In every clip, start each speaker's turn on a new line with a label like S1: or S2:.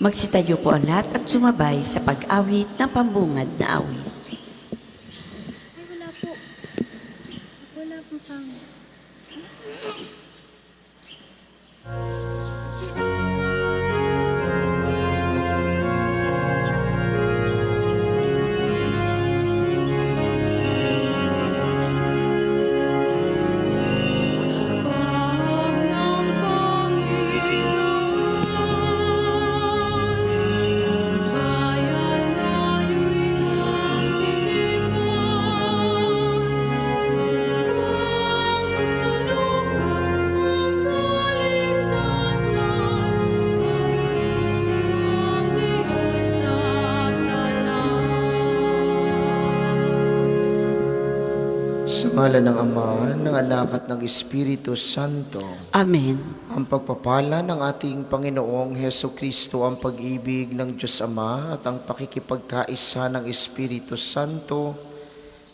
S1: Magsitayo po ang lahat at sumabay sa pag-awit ng pambungad na awit.
S2: Ay, wala po. Wala pong sound.
S3: Sa ngalan ng Ama, ng Anak at ng Espiritu Santo.
S1: Amen.
S3: Ang pagpapala ng ating Panginoong Heso Kristo, ang pag-ibig ng Diyos Ama at ang pakikipagkaisa ng Espiritu Santo,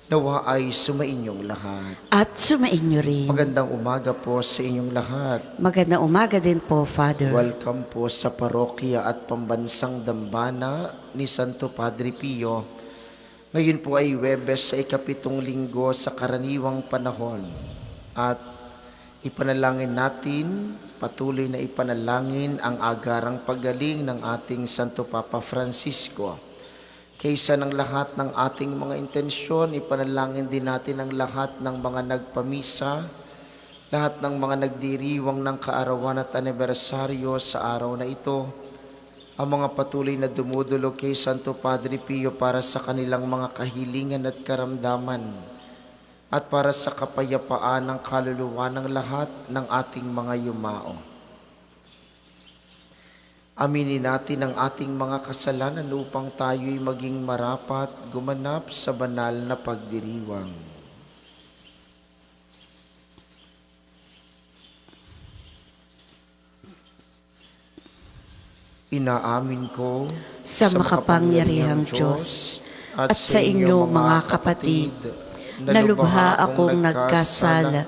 S3: nawa ay sumainyong lahat.
S1: At sumainyo rin.
S3: Magandang umaga po sa inyong lahat.
S1: Magandang umaga din po, Father.
S3: Welcome po sa parokya at pambansang dambana ni Santo Padre Pio. Ngayon po ay Huwebes sa ikapitong linggo sa karaniwang panahon. At ipanalangin natin, patuloy na ipanalangin ang agarang paggaling ng ating Santo Papa Francisco. Kaysa ng lahat ng ating mga intensyon, ipanalangin din natin ang lahat ng mga nagpamisa, lahat ng mga nagdiriwang ng kaarawan at anibersaryo sa araw na ito, ang mga patuloy na dumudulog kay Santo Padre Pio para sa kanilang mga kahilingan at karamdaman at para sa kapayapaan ng kaluluwa ng lahat ng ating mga yumao. Aminin natin ang ating mga kasalanan upang tayo'y maging marapat gumanap sa banal na pagdiriwang. Inaamin ko
S1: Sa makapangyarihang Diyos at sa inyo mga kapatid, na lubha akong nagkasala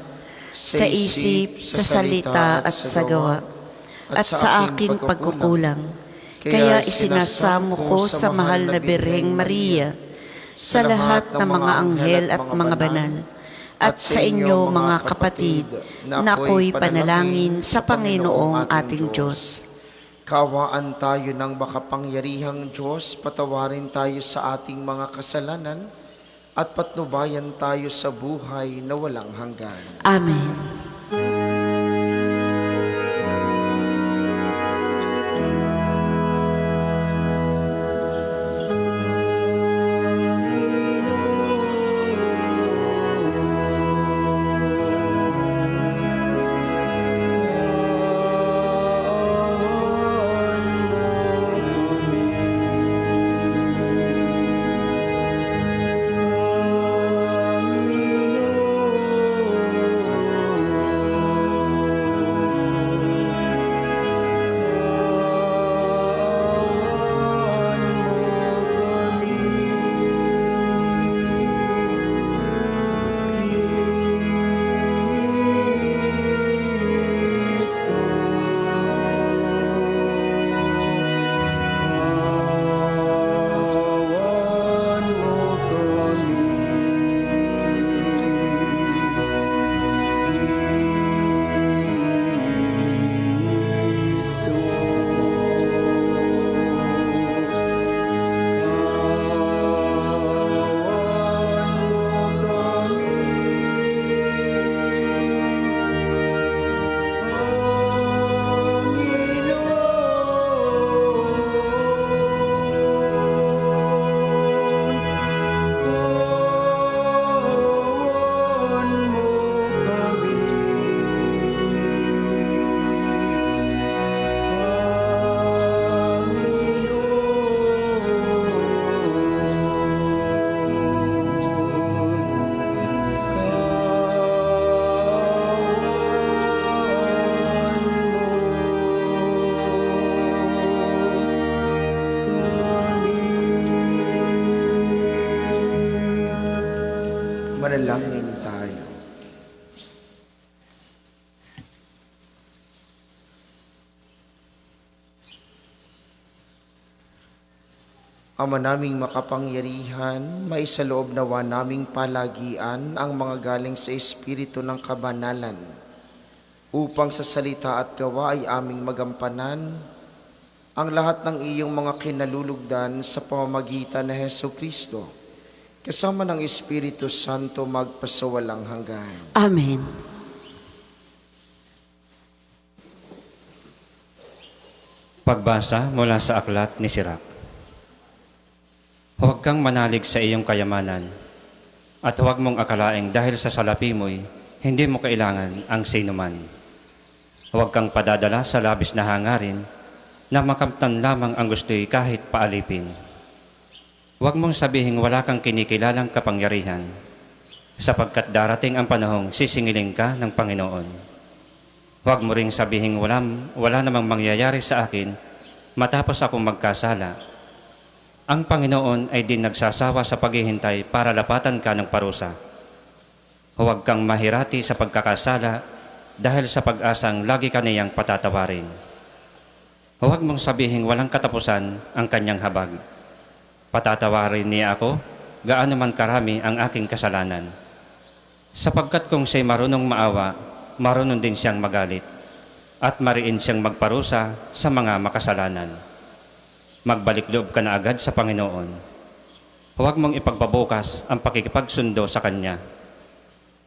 S1: sa isip, sa salita at sa gawa, at sa aking pagkukulang. Kaya isinasamo ko sa mahal na Birheng Maria, sa lahat ng mga anghel at mga banal, at sa inyo mga kapatid, na ako'y panalangin sa Panginoong ating Diyos.
S3: Kaawaan tayo ng makapangyarihang Diyos, patawarin tayo sa ating mga kasalanan, at patnubayan tayo sa buhay na walang hanggan.
S1: Amen.
S3: Manalangin tayo. Ama naming makapangyarihan, maisaloob nawa naming palagian ang mga galing sa Espiritu ng kabanalan, upang sa salita at gawa ay aming magampanan ang lahat ng iyong mga kinalulugdan sa pamamagitan na Heso Kristo, kasama ng Espiritu Santo magpasawalang hanggan.
S1: Amen.
S4: Pagbasa mula sa aklat ni Sirach. Huwag kang manalig sa iyong kayamanan, at huwag mong akalaing dahil sa salapi mo'y hindi mo kailangan ang sinuman. Huwag kang padadala sa labis na hangarin na makamtan lamang ang gusto'y kahit paalipin. Huwag mong sabihin wala kang kinikilalang kapangyarihan, sapagkat darating ang panahong sisingiling ka ng Panginoon. Huwag mo ring sabihin wala namang mangyayari sa akin matapos akong magkasala. Ang Panginoon ay din nagsasawa sa paghihintay para lapatan ka ng parusa. Huwag kang mahirati sa pagkakasala dahil sa pag-asang lagi ka niyang patatawarin. Huwag mong sabihin walang katapusan ang kanyang habag. Patatawarin niya ako, gaano man karami ang aking kasalanan. Sapagkat kung siya'y marunong maawa, marunong din siyang magalit, at mariin siyang magparusa sa mga makasalanan. Magbalik loob ka na agad sa Panginoon. Huwag mong ipagbabukas ang pakikipagsundo sa Kanya,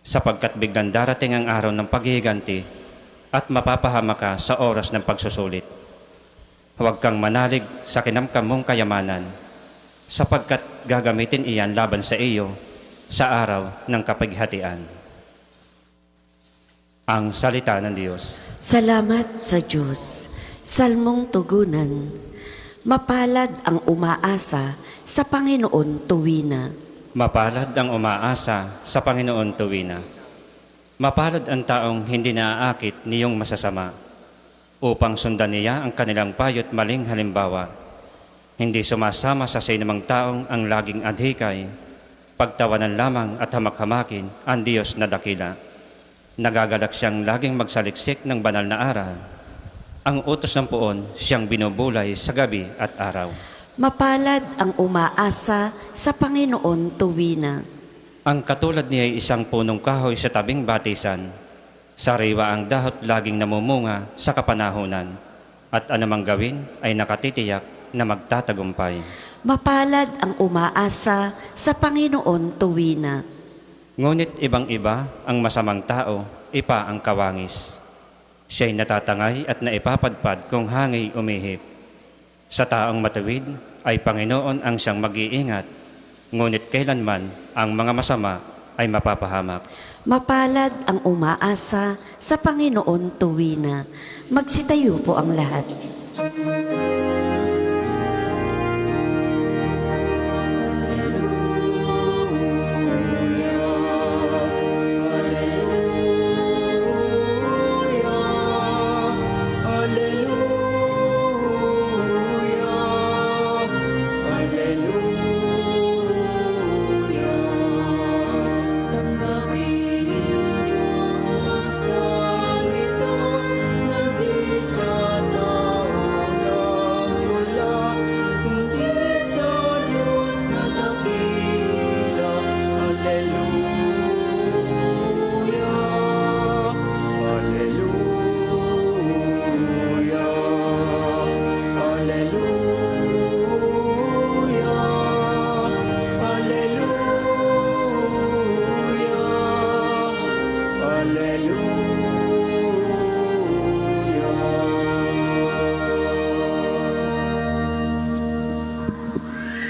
S4: sapagkat biglang darating ang araw ng paghihiganti at mapapahama ka sa oras ng pagsusulit. Huwag kang manalig sa kinamkam mong kayamanan, sapagkat gagamitin iyan laban sa iyo sa araw ng kapighatian. Ang salita ng Diyos.
S1: Salamat sa Diyos. Salmong tugunan. Mapalad ang umaasa sa Panginoon tuwina.
S4: Mapalad ang umaasa sa Panginoon tuwina. Mapalad ang taong hindi naaakit niyong masasama, upang sundan niya ang kanilang payo't maling halimbawa. Hindi sumasama sa sinumang taong ang laging adhikay, pagtawanan lamang at hamak-hamakin ang Diyos na dakila. Nagagalak siyang laging magsaliksik ng banal na aral. Ang utos ng puon siyang binubulay sa gabi at araw.
S1: Mapalad ang umaasa sa Panginoon tuwina.
S4: Ang katulad niya ay isang punong kahoy sa tabing batisan. Sariwa ang dahot laging namumunga sa kapanahunan, at anumang gawin ay nakatitiyak na magtatagumpay.
S1: Mapalad ang umaasa sa Panginoon tuwina.
S4: Ngunit ibang-iba ang masamang tao, ipa ang kawangis. Siya'y natatangay at naipapadpad kung hangin umihip. Sa taong matuwid ay Panginoon ang siyang mag-iingat, ngunit kailanman ang mga masama ay mapapahamak.
S1: Mapalad ang umaasa sa Panginoon tuwina. Magsitayo po ang lahat.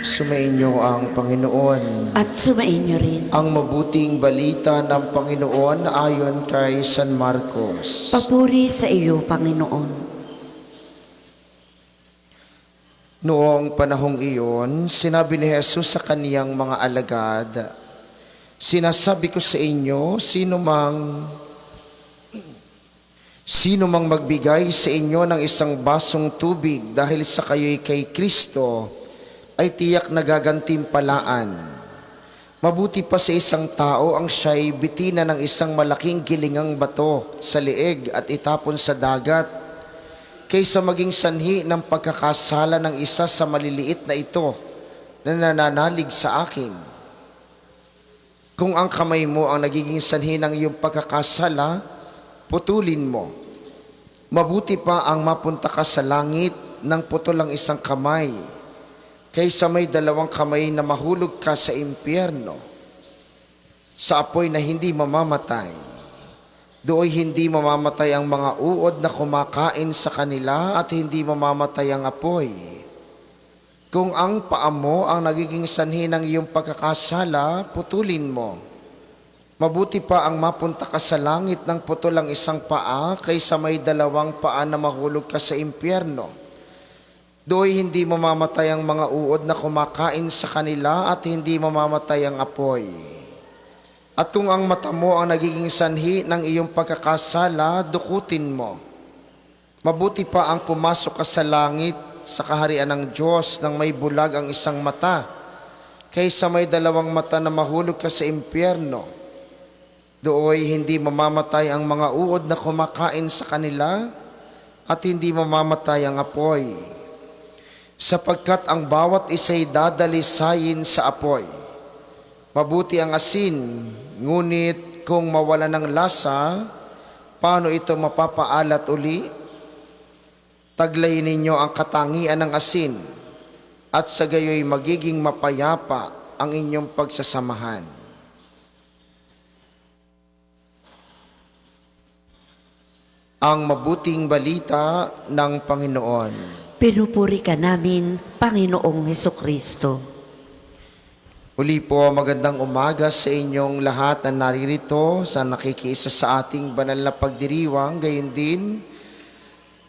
S3: Sumainyo ang Panginoon.
S1: At sumainyo rin.
S3: Ang mabuting balita ng Panginoon ayon kay San Marcos.
S1: Papuri sa iyo, Panginoon.
S3: Noong panahong iyon, sinabi ni Jesus sa kaniyang mga alagad, "Sinasabi ko sa inyo, sino mang magbigay sa inyo ng isang basong tubig dahil sa kayo'y kay Kristo, ay tiyak na gagantimpalaan. Mabuti pa sa isang tao ang siya'y bitina ng isang malaking gilingang bato sa liig at itapon sa dagat, kaysa maging sanhi ng pagkakasala ng isa sa maliliit na ito na nananalig sa akin. Kung ang kamay mo ang nagiging sanhi ng iyong pagkakasala, putulin mo. Mabuti pa ang mapunta ka sa langit ng putol ang isang kamay, kaysa may dalawang kamay na mahulog ka sa impyerno, sa apoy na hindi mamamatay. Dooy hindi mamamatay ang mga uod na kumakain sa kanila at hindi mamamatay ang apoy. Kung ang paa mo ang nagiging sanhi ng iyong pagkakasala, putulin mo. Mabuti pa ang mapunta ka sa langit ng putol ang isang paa kaysa may dalawang paa na mahulog ka sa impyerno. Dooy hindi mamamatay ang mga uod na kumakain sa kanila at hindi mamamatay ang apoy. At kung ang mata mo ang nagiging sanhi ng iyong pagkakasala, dukutin mo. Mabuti pa ang pumasok ka sa langit sa kaharian ng Diyos nang may bulag ang isang mata, kaysa may dalawang mata na mahulog ka sa impyerno. Dooy hindi mamamatay ang mga uod na kumakain sa kanila at hindi mamamatay ang apoy. Sapagkat ang bawat isa'y dadalisayin sa apoy. Mabuti ang asin, ngunit kung mawala ng lasa, paano ito mapapaalat uli? Taglayin ninyo ang katangian ng asin, at sa gayoy magiging mapayapa ang inyong pagsasamahan. Ang mabuting balita ng Panginoon.
S1: Pinupuri ka namin, Panginoong Hesukristo.
S3: Uli po, magandang umaga sa inyong lahat na naririto sa nakikiisa sa ating banal na pagdiriwang. Gayon din,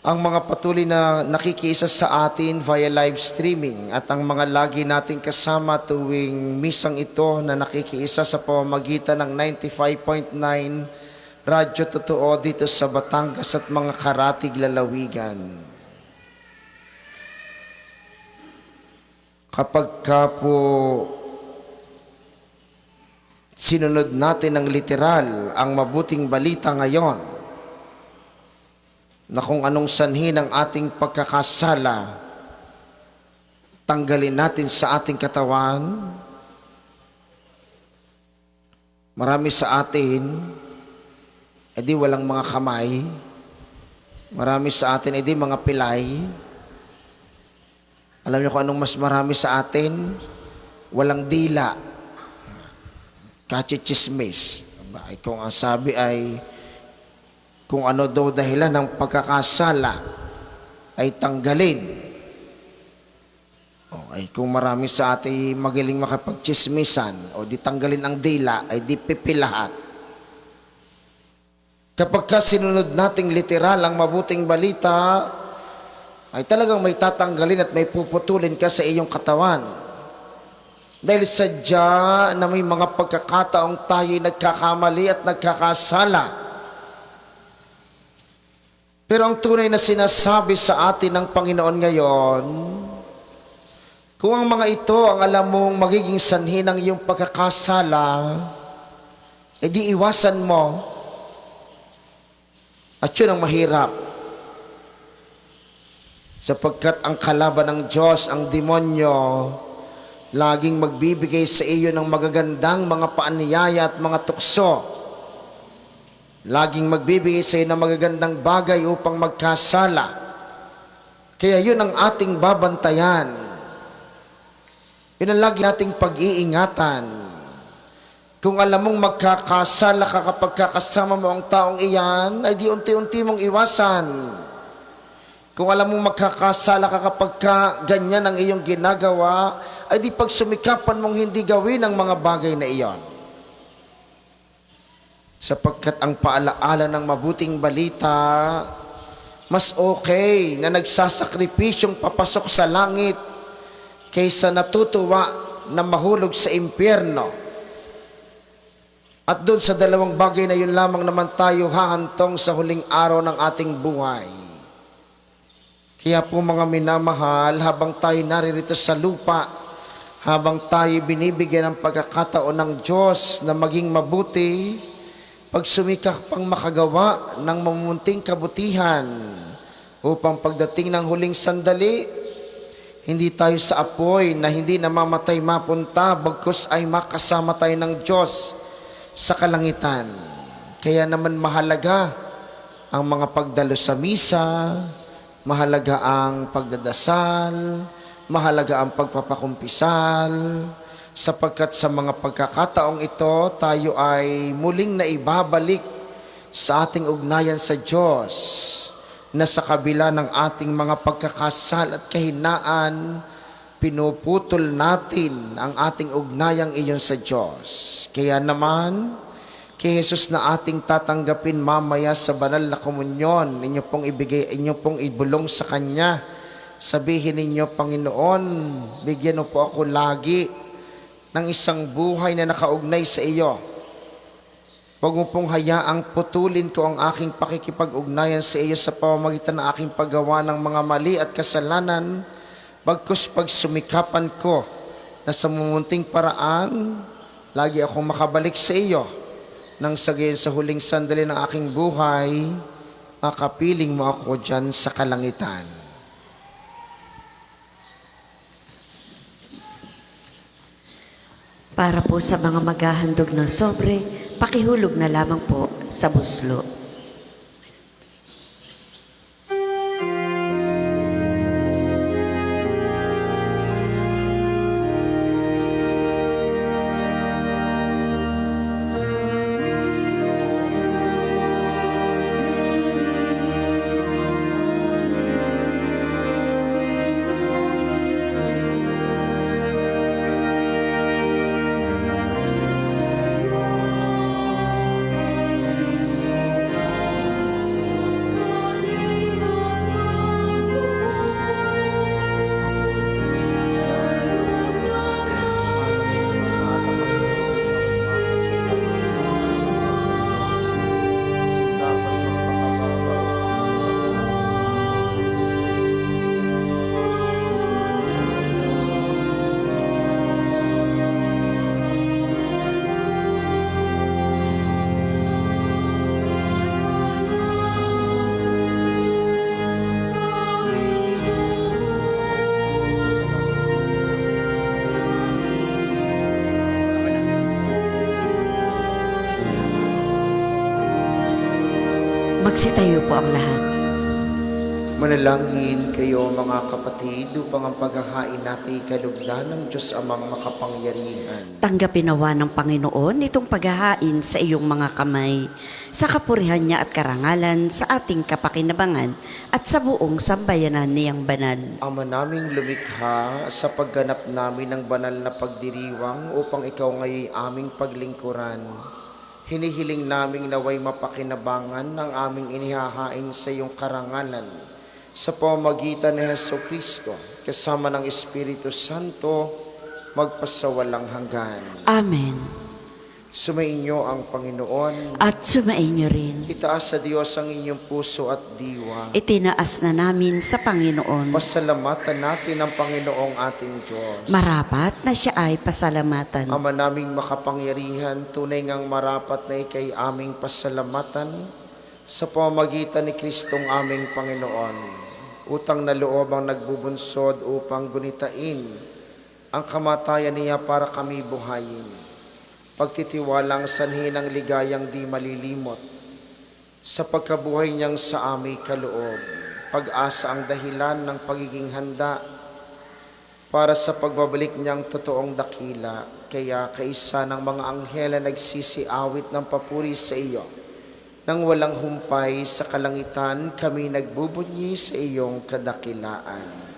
S3: ang mga patuloy na nakikiisa sa atin via live streaming at ang mga lagi nating kasama tuwing misang ito na nakikiisa sa pamamagitan ng 95.9 Radyo Totoo dito sa Batangas at mga karatig lalawigan. Kapag ka po sinunod natin ng literal ang mabuting balita ngayon, na kung anong sanhi ng ating pagkakasala, tanggalin natin sa ating katawan. Marami sa atin, edi walang mga kamay. Marami sa atin, edi mga pilay. Alam niyo kung anong mas marami sa atin? Walang dila. Kachichismis. Kung ang sabi ay kung ano daw dahilan ng pagkakasala ay tanggalin. Ay kung marami sa atin magaling makapagchismisan o di tanggalin ang dila ay di pipilahat. Kapag ka sinunod nating literal ang mabuting balita, ay talagang may tatanggalin at may puputulin ka sa iyong katawan. Dahil sadya na may mga pagkakataong tayo'y nagkakamali at nagkakasala. Pero ang tunay na sinasabi sa atin ng Panginoon ngayon, kung ang mga ito ang alam mong magiging sanhi ng iyong pagkakasala, edi iwasan mo. At yun ang mahirap. Sapagkat ang kalaban ng Diyos, ang demonyo, laging magbibigay sa iyo ng magagandang mga paanyaya at mga tukso. Laging magbibigay sa iyo ng magagandang bagay upang magkasala. Kaya yun ang ating babantayan. Yun ang lagi nating pag-iingatan. Kung alam mong magkakasala ka kapag kakasama mo ang taong iyan, ay di unti-unti mong iwasan. Kung alam mong magkakasala ka kapag ganyan ang iyong ginagawa, ay di pagsumikapan mong hindi gawin ang mga bagay na iyon. Sapagkat ang paalaala ng mabuting balita, mas okay na nagsasakripisyong papasok sa langit kaysa natutuwa na mahulog sa impyerno. At doon sa dalawang bagay na yun lamang naman tayo hahantong sa huling araw ng ating buhay. Kaya po mga minamahal, habang tayo naririto sa lupa, habang tayo binibigyan ng pagkakataon ng Diyos na maging mabuti, pagsumikap pang makagawa ng mamumunting kabutihan upang pagdating ng huling sandali, Hindi tayo sa apoy na hindi namamatay mapunta, bagkus ay makasama tayo ng Diyos sa kalangitan. Kaya naman mahalaga ang mga pagdalo sa misa, mahalaga ang pagdadasal, mahalaga ang pagpapakumpisal, sapagkat sa mga pagkakataong ito, tayo ay muling naibabalik sa ating ugnayan sa Diyos, na sa kabila ng ating mga pagkakasal at kahinaan, pinuputol natin ang ating ugnayang iyon sa Diyos. Kaya naman, kay Jesus na ating tatanggapin mamaya sa banal na komunyon, inyo pong ibigay, inyo pong ibulong sa Kanya. Sabihin ninyo, Panginoon, bigyan mo po ako lagi ng isang buhay na nakaugnay sa iyo. Huwag mo pong hayaang putulin ko ang aking pakikipag-ugnayan sa iyo sa pamamagitan ng aking paggawa ng mga mali at kasalanan, bagkus pagsumikapan ko na sa mumunting paraan, lagi akong makabalik sa iyo, nang sa gayon sa huling sandali ng aking buhay, makapiling mo ako dyan sa kalangitan.
S1: Para po sa mga maghahandog ng sobre, pakihulog na lamang po sa buslo. Magsitayo po ang lahat.
S3: Manalangin kayo mga kapatid upang ang paghahain natin ikalugdan ng Diyos amang makapangyarihan.
S1: Tanggapin nawa ng Panginoon itong paghahain sa iyong mga kamay, sa kapurihan niya at karangalan, sa ating kapakinabangan at sa buong sambayanan niyang banal.
S3: Ama naming lumikha, sa pagganap namin ng banal na pagdiriwang upang ikaw ngayon aming paglingkuran, hinihiling naming naway mapakinabangan ng aming inihahain sa iyong karangalan, sa pamamagitan ni Jesucristo, kasama ng Espiritu Santo, magpasawalang hanggan.
S1: Amen.
S3: Sumainyo ang Panginoon.
S1: At sumainyo rin.
S3: Itaas sa Diyos ang inyong puso at diwa.
S1: Itinaas na namin sa Panginoon.
S3: Pasalamatan natin ang Panginoong ating Diyos.
S1: Marapat na siya ay pasalamatan.
S3: Ama naming makapangyarihan, tunay ngang marapat na ikay aming pasalamatan sa pamamagitan ni Kristong aming Panginoon. Utang na loob ang nagbubunsod upang gunitain ang kamatayan niya para kami buhayin. Pagtitiwalang sanhi ng ligayang di malilimot sa pagkabuhay niyang sa aming kaloob. Pag-asa ang dahilan ng pagiging handa para sa pagbabalik niyang totoong dakila. Kaya kaisa ng mga anghel na nagsisiawit ng papuri sa iyo, nang walang humpay sa kalangitan, kami nagbubunyi sa iyong kadakilaan.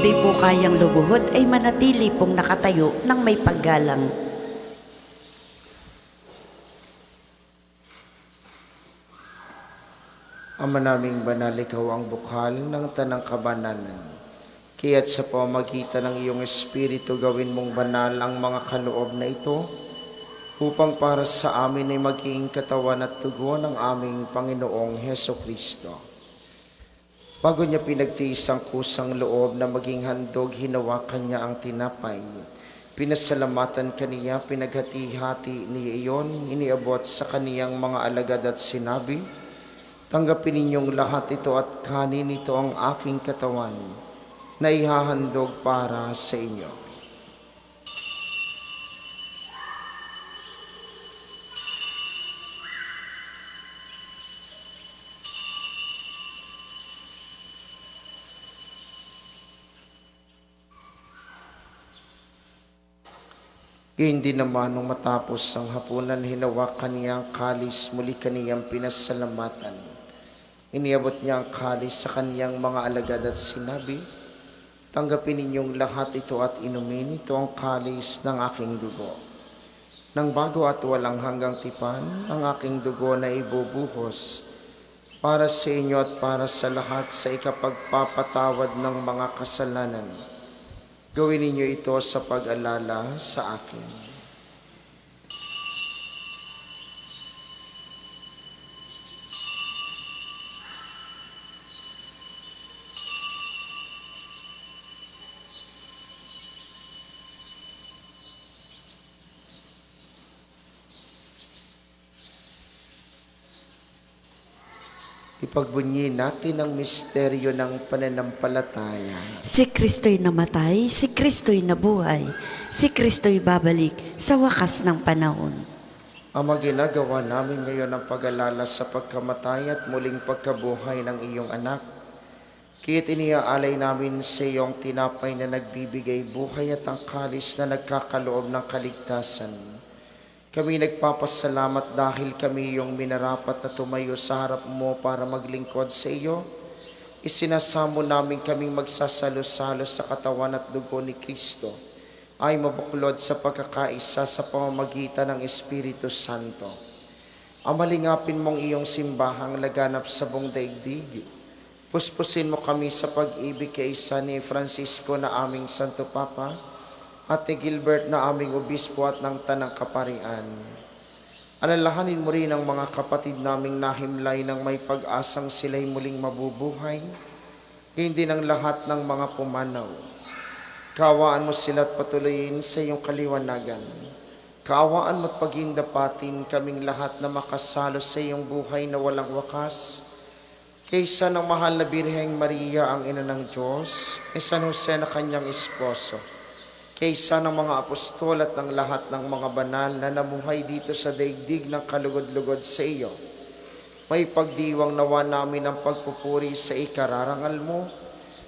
S1: hindi po kayang lumuhod ay manatili pong nakatayo ng may paggalang.
S3: Ama naming banal, ikaw ang bukal ng tanang kabanalan. Kaya't sa pamamagitan ng iyong Espiritu, gawin mong banal ang mga kaloob na ito upang para sa amin ay maging katawan at dugo ng aming Panginoong Heso Kristo. Bago niya pinagtiis ang kusang loob na maging handog, hinawakan niya ang tinapay. Pinasalamatan kaniya, pinaghati-hati niya iyon, iniabot sa kaniyang mga alagad at sinabi, "Tanggapin ninyong lahat ito at kanin, ito ang aking katawan na ihahandog para sa inyo." Hindi naman nung matapos ang hapunan, hinawakan niya ang kalis, muli kaniyang pinasalamatan. Iniabot niya ang kalis sa kaniyang mga alagad at sinabi, "Tanggapin ninyong lahat ito at inumin, ito ang kalis ng aking dugo. Nang bago at walang hanggang tipan, ang aking dugo na ibubuhos para sa inyo at para sa lahat sa ikapagpapatawad ng mga kasalanan. Gawin ninyo ito sa pag-alala sa akin." Ipagbunyi natin ang misteryo ng pananampalataya.
S1: Si Kristo'y namatay, si Kristo'y nabuhay, si Kristo'y babalik sa wakas ng panahon.
S3: Ama, ginagawa namin ngayon ang pag-alala sa pagkamatay at muling pagkabuhay ng iyong anak. Kaya't iniaalay namin sa iyong tinapay na nagbibigay buhay at ang kalis na nagkakaloob ng kaligtasan. Kami nagpapasalamat dahil kami iyong minarapat na tumayo sa harap mo para maglingkod sa iyo. Isinasamo namin kaming magsasalo-salo sa katawan at dugo ni Kristo ay mabuklod sa pagkakaisa sa pamamagitan ng Espiritu Santo. Amalingapin mong iyong simbahang laganap sa buong daigdig. Puspusin mo kami sa pag-ibig kay isa ni Francisco na aming Santo Papa, at ni Gilbert na aming obispo at ng Tanang Kaparian. Alalahanin mo rin ang mga kapatid naming nahimlay ng may pag-asang sila'y muling mabubuhay, hindi ng lahat ng mga pumanaw. Kaawaan mo sila at patuloyin sa iyong kaliwanagan. Kaawaan mo at pagindapatin kaming lahat na makasalo sa iyong buhay na walang wakas, kaysa ng mahal na Birheng Maria, ang ina ng Diyos, ni San Jose na kanyang esposo, kaysa ng mga apostol at ng lahat ng mga banal na namuhay dito sa daigdig ng kalugod-lugod sa iyo. May pagdiwang nawa namin ang pagpupuri sa ikararangal mo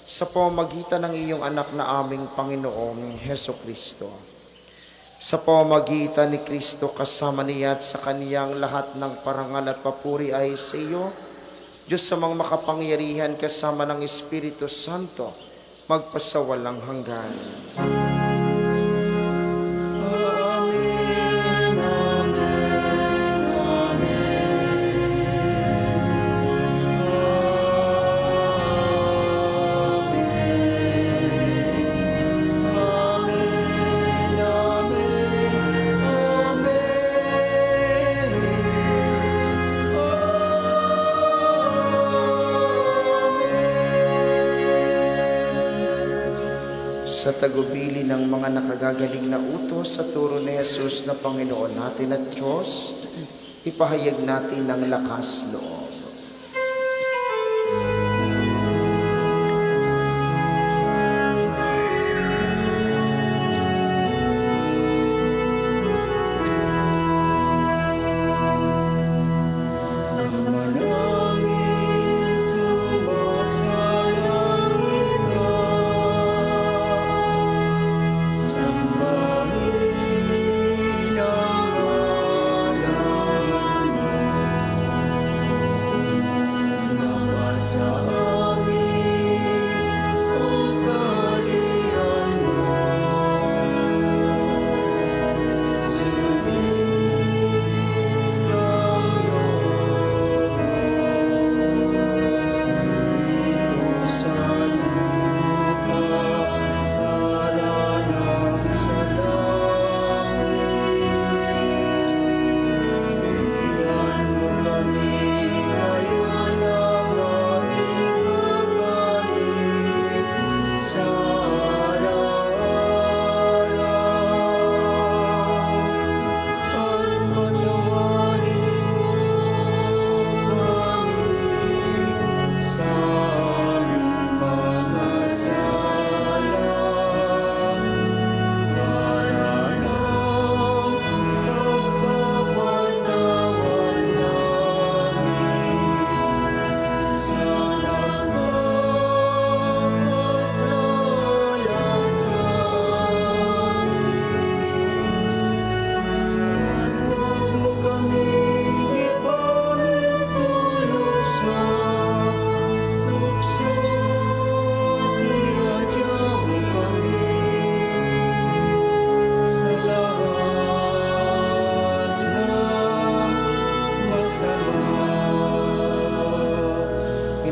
S3: sa pamamagitan ng iyong anak na aming Panginoong Heso Kristo. Sa pamamagitan ni Kristo kasama niya at sa kaniyang lahat ng parangal at papuri ay sa iyo, Diyos sa mga makapangyarihan kasama ng Espiritu Santo, magpasawalang hanggan. Sa tagubili ng mga nakagagaling na utos sa turo ni Jesus na Panginoon natin at Diyos, ipahayag natin ang lakas loob.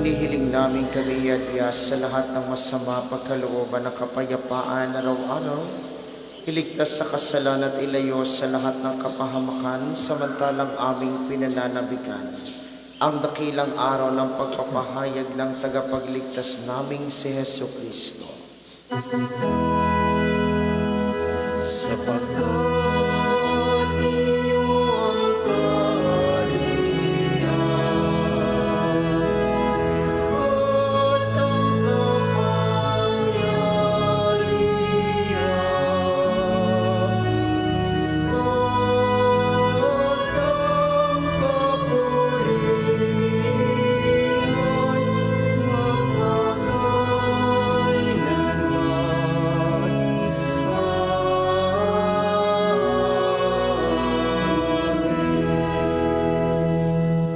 S3: Inihiling namin kaliyadya sa lahat ng masama pagkalooban ng kapayapaan araw-araw. Iligtas sa kasalan at ilayo sa lahat ng kapahamakan samantalang aming pinananabikan ang dakilang araw ng pagpapahayag ng tagapagligtas naming si Hesu Kristo.
S5: Sapagkat iyo ang kaharian at ang kapangyarihan at ang kapurihan magpakailanman.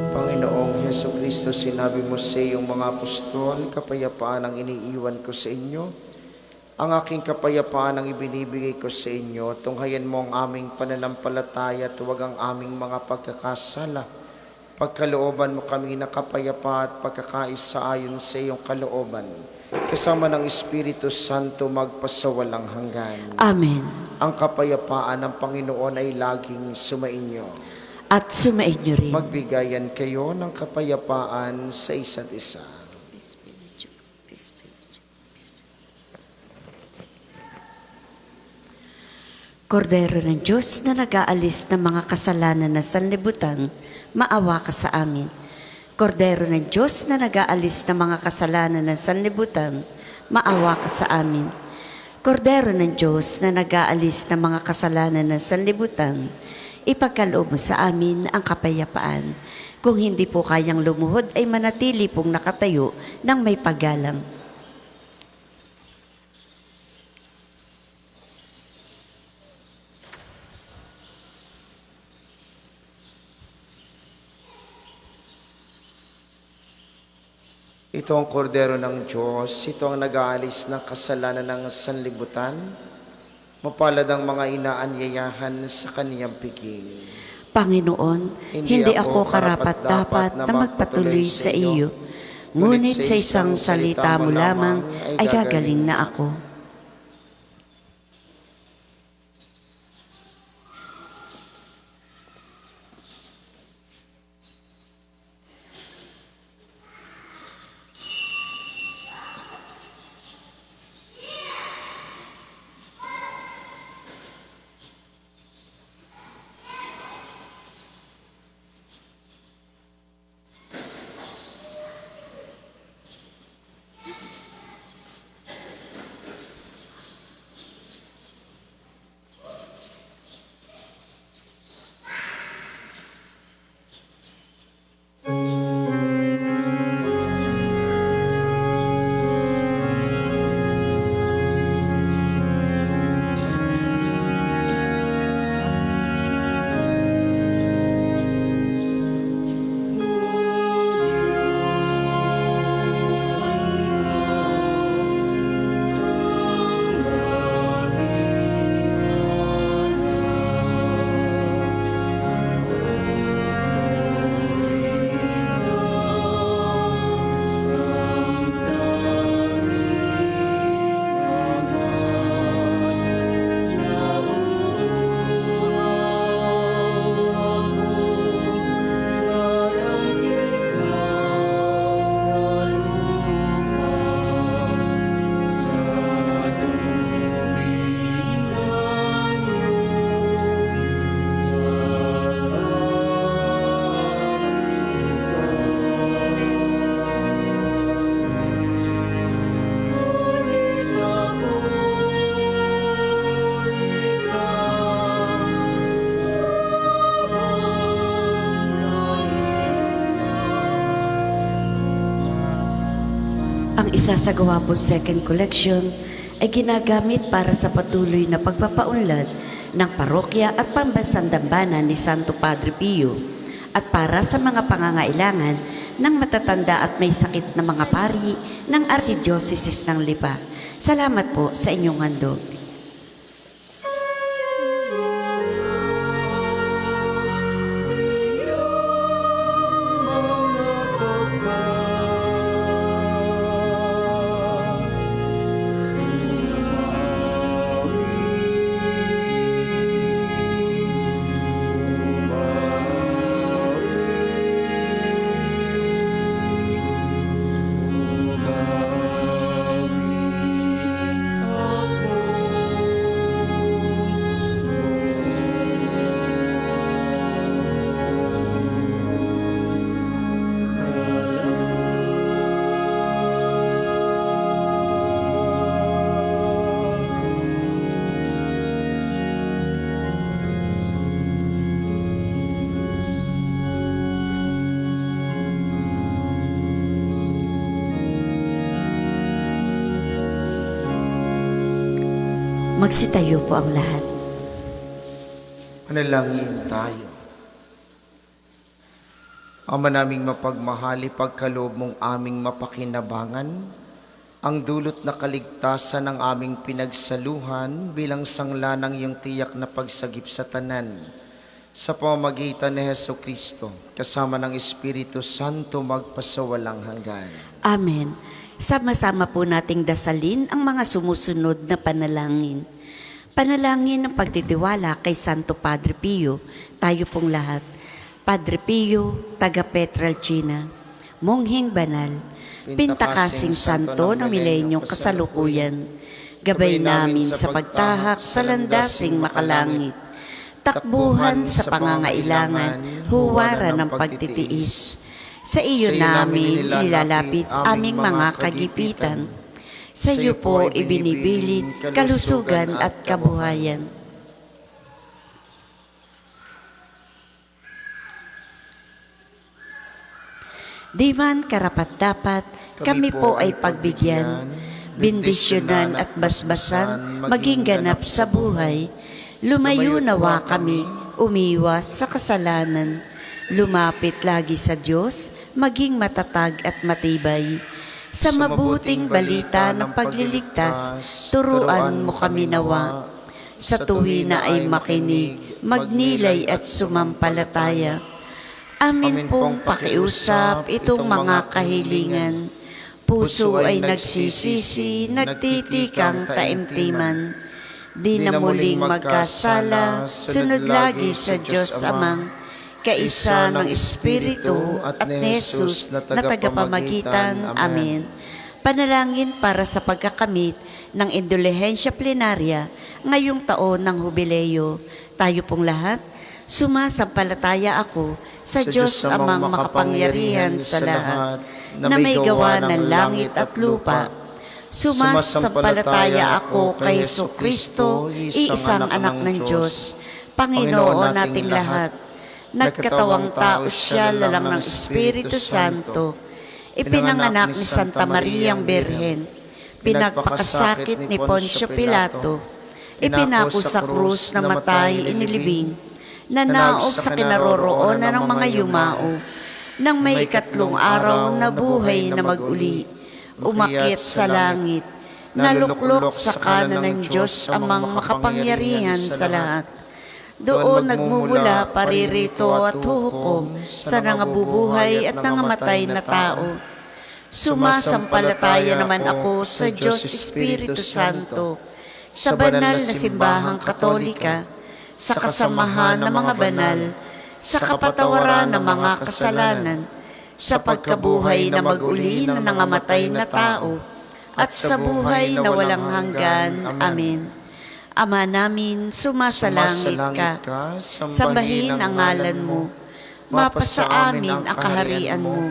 S3: Panginoong Hesu Kristo, sinabi mo sa iyong mga apostol, kapayapaan ang iniiwan ko sa inyo. Ang aking kapayapaan ang ibinibigay ko sa inyo. Tunghayan mo ang aming pananampalataya at huwag ang aming mga pagkakasala. Pagkalooban mo kami na kapayapa at pagkakaisa ayon sa iyong kalooban. Kasama ng Espiritu Santo magpasawalang hanggan.
S1: Amen.
S3: Ang kapayapaan ng Panginoon ay laging sumainyo.
S1: At sumainyo rin.
S3: Magbigayan kayo ng kapayapaan sa isa't isa.
S1: Kordero ng Diyos na nag-aalis ng mga kasalanan ng sanlibutan, maawa ka sa amin. Kordero ng Diyos na nag-aalis ng mga kasalanan ng sanlibutan, maawa ka sa amin. Kordero ng Diyos na nag-aalis ng mga kasalanan ng sanlibutan, ipagkaloob mo sa amin ang kapayapaan. Kung hindi po kayang lumuhod ay manatili pong nakatayo ng may paggalang.
S3: Ito ang kordero ng Diyos, ito ang nag-aalis ng kasalanan ng sanlibutan. Mapalad ang mga inaanyayahan sa kaniyang piging.
S1: Panginoon, hindi ako karapat-dapat na magpatuloy sa iyo, ngunit sa isang salita mo lamang ay gagaling na ako. Ang isasagawa po second collection ay ginagamit para sa patuloy na pagpapaunlad ng parokya at pambansang dambana ni Santo Padre Pio at para sa mga pangangailangan ng matatanda at may sakit na mga pari ng Archdiocese ng Lipa. Salamat po sa inyong handog. Magsitayo po ang lahat.
S3: Manalangin tayo. Ama naming mapagmahal, pagkaloob mong aming mapakinabangan, ang dulot na kaligtasan ng aming pinagsaluhan bilang sangla ng iyong tiyak na pagsagip sa tanan, sa pamamagitan ni Hesukristo, kasama ng Espiritu Santo magpasawalang hanggan.
S1: Amen. Sama-sama po nating dasalin ang mga sumusunod na panalangin. Panalangin ng pagtitiwala kay Santo Padre Pio, tayo pong lahat. Padre Pio, taga Petralcina, monghing banal, pintakasing santo ng milenyong kasalukuyan, gabay namin sa pagtahak sa landasing makalangit, takbuhan sa pangangailangan, huwaran ng pagtitiis. Sa iyo namin nilalapit aming mga kagipitan, sa iyo po ibinibilin kalusugan at kabuhayan. Di man karapat-dapat, kami po ay pagbigyan, bendisyonan at basbasan, maging ganap sa buhay. Lumayo nawa kami, umiwas sa kasalanan. Lumapit lagi sa Diyos, maging matatag at matibay. Sa mabuting balita ng pagliligtas, turuan mo kami nawa. Sa tuwina ay makinig, magnilay at sumampalataya. Amin pong pakiusap itong mga kahilingan. Puso ay nagsisisi, nagtitikang taimtiman. Di na muling magkasala, sunod lagi sa Diyos Amang, kaisa ng Espiritu at ni Jesus na tagapamagitan. Amen. Panalangin para sa pagkakamit ng indulhensya plenarya ngayong taon ng Hubileo. Tayo pong lahat, sumasampalataya ako sa Diyos Amang makapangyarihan sa lahat, na may gawa ng langit at lupa. Sumasampalataya ako kay Jesucristo, iisang anak ng Diyos, Panginoon nating lahat. Nagkatawang tao siya lalang ng Espiritu Santo. Ipinanganak ni Santa Mariang Birhen. Pinagpakasakit ni Poncio Pilato. Ipinako sa krus na matay inilibing. Nanaog sa kinaroroonan ng mga yumao, nang may ikatlong araw na buhay na mag-uli, umakyat sa langit, naluklok sa kanan ng Diyos Amang makapangyarihan sa lahat. Doon nagmumula paririto at huhukom sa nangabubuhay at nangamatay na tao. Sumasampalataya naman ako sa Diyos Espiritu Santo, sa banal na simbahang katolika, sa kasamahan ng mga banal, sa kapatawaran ng mga kasalanan, sa pagkabuhay na mag-uli na nangamatay na tao, at sa buhay na walang hanggan. Amen. Ama namin, sumasalangit ka, sambahin ang ngalan mo, mapasa amin ang kaharian mo,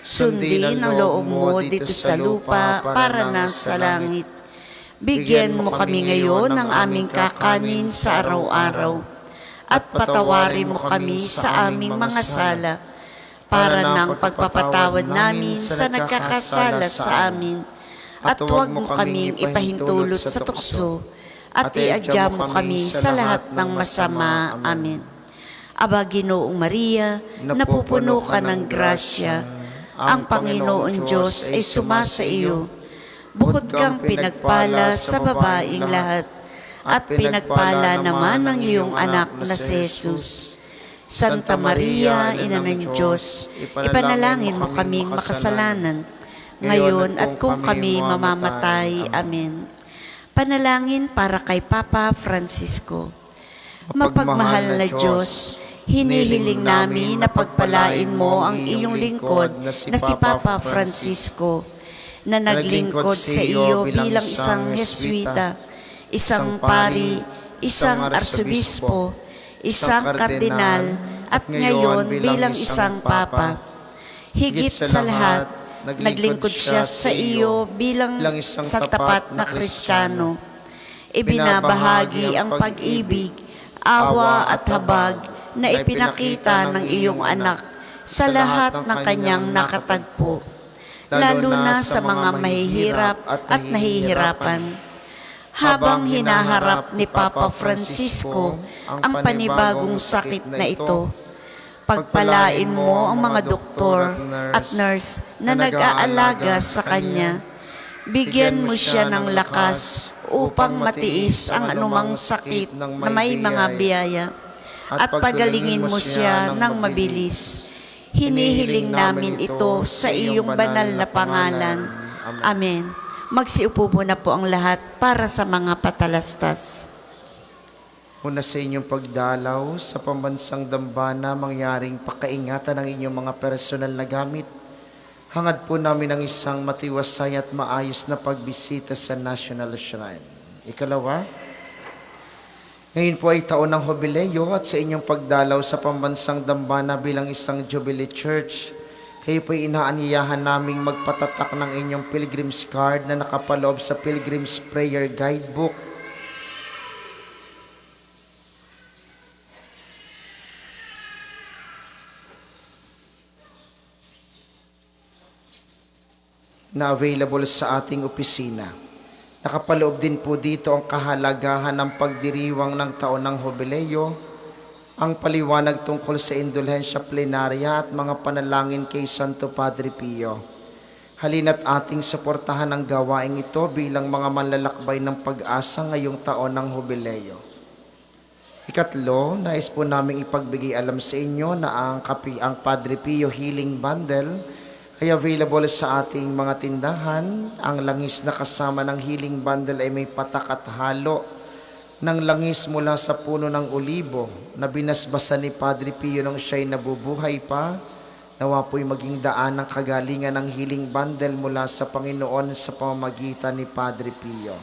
S1: sundin ang loob mo dito sa lupa para na sa langit. Bigyan mo kami ngayon ng aming kakanin sa araw-araw, at patawarin mo kami sa aming mga sala, para ng pagpapatawad namin sa nagkakasala sa amin, at huwag mo kaming ipahintulot sa tukso, at iadya mo kami sa lahat ng masama. Amen. Aba, Ginoong Maria, napupuno ka ng grasya, ang Panginoon Diyos ay sumasa iyo. Bukod kang pinagpala sa babaing lahat, at pinagpala naman ang iyong anak na si Jesus. Santa Maria, Ina ng Diyos, ipanalangin mo kaming makasalanan, ngayon at kung kami mamamatay. Amen. Panalangin para kay Papa Francisco. Mapagmahal na Diyos, hinihiling namin na pagpalain mo ang iyong lingkod na si Papa Francisco, na naglingkod sa iyo bilang isang Jesuita, isang pari, isang arsobispo, isang kardinal, at ngayon bilang isang papa. Higit sa lahat, naglingkod siya sa iyo bilang isang tapat na Kristiyano. Ibinabahagi ang pag-ibig, awa at habag na ipinakita ng iyong anak sa lahat ng kanyang nakatagpo, lalo na sa mga mahihirap at nahihirapan. habang hinaharap ni Papa Francisco ang panibagong sakit na ito. Pagpalain mo ang mga doktor at nurse na nag-aalaga sa kanya. Bigyan mo siya ng lakas upang matiis ang anumang sakit na may mga biyaya. At pagalingin mo siya ng mabilis. Hinihiling namin ito sa iyong banal na pangalan. Amen. Magsiupo muna po ang lahat para sa mga patalastas.
S3: Una sa inyong pagdalaw sa pambansang dambana, mangyaring pakaingatan ng inyong mga personal na gamit. Hangad po namin ang isang matiwasay at maayos na pagbisita sa National Shrine. Ikalawa, ngayon po ay taon ng Jubileo at sa inyong pagdalaw sa pambansang dambana bilang isang Jubilee Church, kayo po ay inaanyayahan naming magpatatak ng inyong Pilgrim's Card na nakapaloob sa Pilgrim's Prayer Guidebook. Na available sa ating opisina. Nakapaloob din po dito ang kahalagahan ng pagdiriwang ng taon ng Jubileo, ang paliwanag tungkol sa indulhensya plenarya at mga panalangin kay Santo Padre Pio. Halina't ating suportahan ang gawaing ito bilang mga manlalakbay ng pag-asa ngayong taon ng Jubileo. Ikatlo, nais po naming ipagbigay alam sa inyo na ang Padre Pio Healing Bundle ay available sa ating mga tindahan. Ang langis na kasama ng Healing Bundle ay may patak at halo ng langis mula sa puno ng olibo na binasbasan ni Padre Pio nang siya'y nabubuhay pa. Nawa po'y maging daan ng kagalingan ng Healing Bundle mula sa Panginoon sa pamamagitan ni Padre Pio.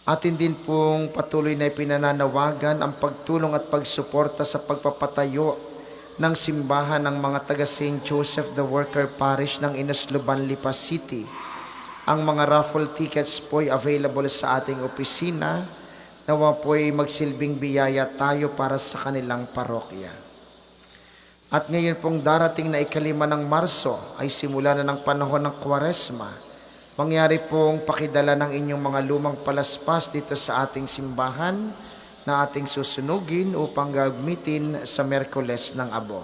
S3: Atin din pong patuloy na ipinananawagan ang pagtulong at pagsuporta sa pagpapatayo ng simbahan ng mga taga St. Joseph the Worker Parish ng Inusluban, Lipa City. Ang mga raffle tickets po ay available sa ating opisina. Nawa po ay magsilbing biyaya tayo para sa kanilang parokya. At ngayon pong darating na 5 ng Marso ay simula na ng panahon ng Kwaresma. Mangyari pong pakidala ng inyong mga lumang palaspas dito sa ating simbahan na ating susunugin upang gagmitin sa Miyerkules ng Abo.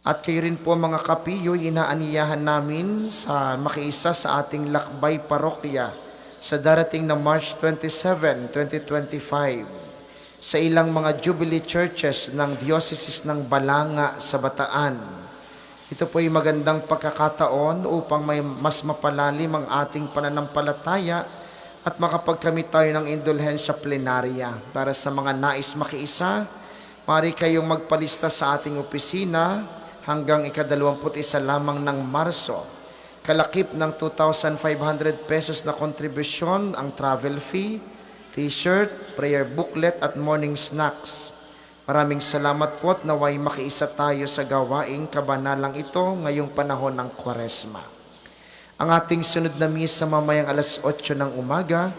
S3: At kayo rin po mga kapiyo, inaaniyahan namin sa makiisa sa ating lakbay parokya sa darating na March 27, 2025 sa ilang mga Jubilee Churches ng Diocese ng Balanga sa Bataan. Ito po ay magandang pagkakataon upang may mas mapalalim ang ating pananampalataya at makapagkamit tayo ng indulhensya plenarya. Para sa mga nais makiisa, maaari kayong magpalista sa ating opisina hanggang 21 lamang ng Marso. Kalakip ng 2,500 pesos na kontribusyon ang travel fee, t-shirt, prayer booklet at morning snacks. Maraming salamat po at naway makiisa tayo sa gawaing kabanalang ito ngayong panahon ng Kwaresma. Ang ating sunod na misa mamayang alas 8 ng umaga,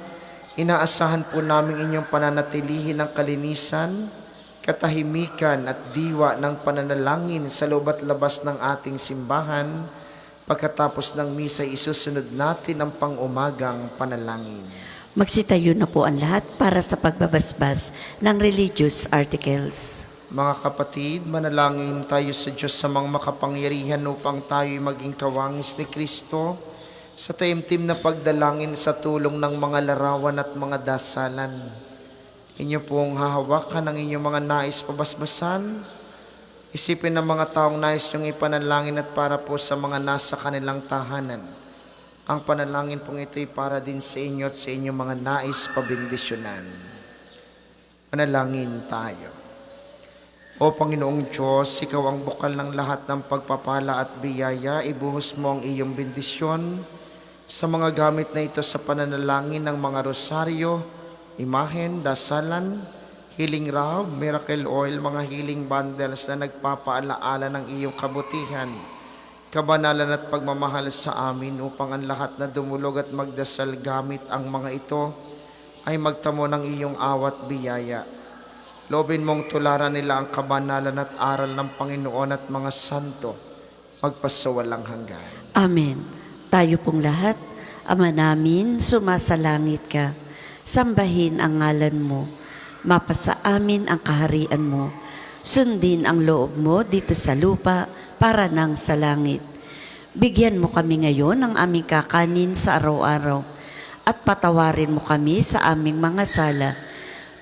S3: inaasahan po namin inyong pananatilihin ng kalinisan, katahimikan at diwa ng pananalangin sa loob at labas ng ating simbahan. Pagkatapos ng misa, isusunod natin ang pang-umagang panalangin.
S1: Magsitayo na po ang lahat para sa pagbabasbas ng religious articles.
S3: Mga kapatid, manalangin tayo sa Diyos sa mga makapangyarihan upang tayo'y maging kawangis ni Kristo sa taimtim na pagdalangin sa tulong ng mga larawan at mga dasalan. Inyo pong hahawakan ang inyong mga nais pabasbasan. Isipin ng mga taong nais niyong ipanalangin at para po sa mga nasa kanilang tahanan. Ang panalangin pong ito'y para din sa inyo at sa inyong mga nais pabindisyonan. Panalangin tayo. O Panginoong Diyos, Ikaw ang bukal ng lahat ng pagpapala at biyaya. Ibuhos mo ang iyong bendisyon sa mga gamit na ito sa pananalangin ng mga rosaryo, imahen, dasalan, healing rab, miracle oil, mga healing bundles na nagpapaalaala ng iyong kabutihan, kabanalan at pagmamahal sa amin upang ang lahat na dumulog at magdasal gamit ang mga ito ay magtamo ng iyong awat biyaya. Loobin mong tularan nila ang kabanalan at aral ng Panginoon at mga santo magpasawalang hanggan.
S1: Amen. Tayo pong lahat, Ama namin, sumasalangit ka. Sambahin ang ngalan mo. Mapasa amin ang kaharian mo. Sundin ang loob mo dito sa lupa para nang sa langit. Bigyan mo kami ngayon ng aming kakanin sa araw-araw at patawarin mo kami sa aming mga sala